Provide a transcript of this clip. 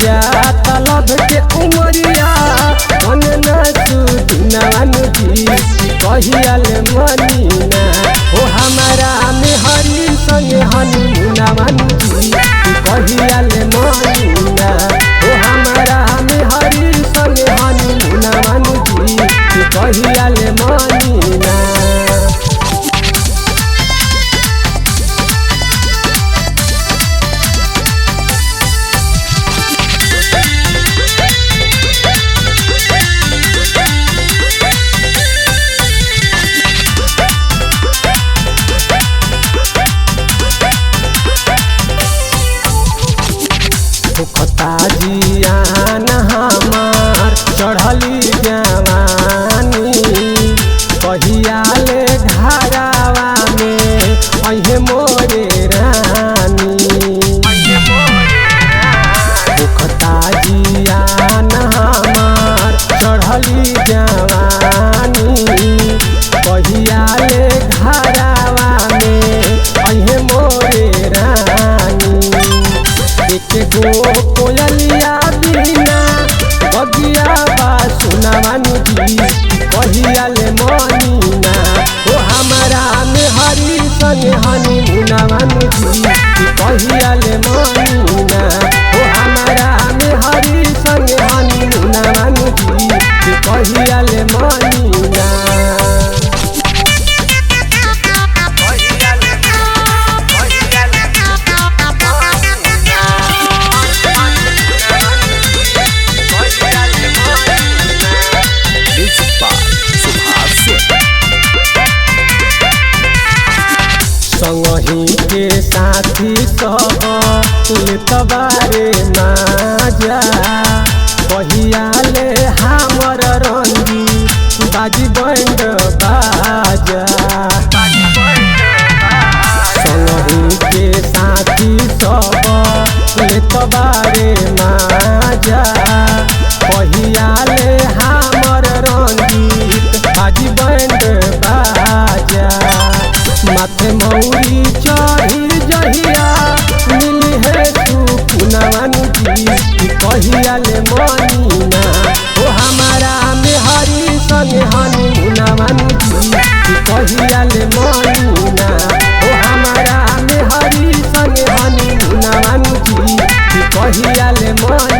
जा तलब के उमरिया मन न सुनानु जी कहिया ले मनीना ओ हमारा में हरी संगे हनीमूना मानु जी कहिया ले मनीना ओ हमारा में हरी संगे हनीमूना मानु जी कहिया ले मनीना। भूखता जियान हमार चढ़ली जवानी कहिया ले घरावा में अहे मोरे रानी भूखता जियान हमार चढ़ली जवानी कहिया ले घरावा में अहे मोरे रानी एक गो कोयलिया बिना बगिया बा सुना मानु जी कहिया ले मनीना ओ हमारा में हरी संगे हनीमूना मानु जी कहिया ले मनीना ओ हमारा में हरी संगे हनीमूना मानु जी कहिया ले मनीना। संगही के साथी सब लेतबारे माजा कहिया ले हमर रंगी बाजी बैंड बाजा संगही के साथी सब लेतबारे माजा कहिया ले हमर रंगी बाजी बैंड बाजा माथे मौरी चढ़ी जहिया मिली है तू पुनवानु जी कहिया ले मनीना ओ हमारा में हरी संगे हनीमूना मानु जी कहिया ले मनीना ओ हमारा में हरी संगे हनीमूना मानु जी कहिया ले मनीना।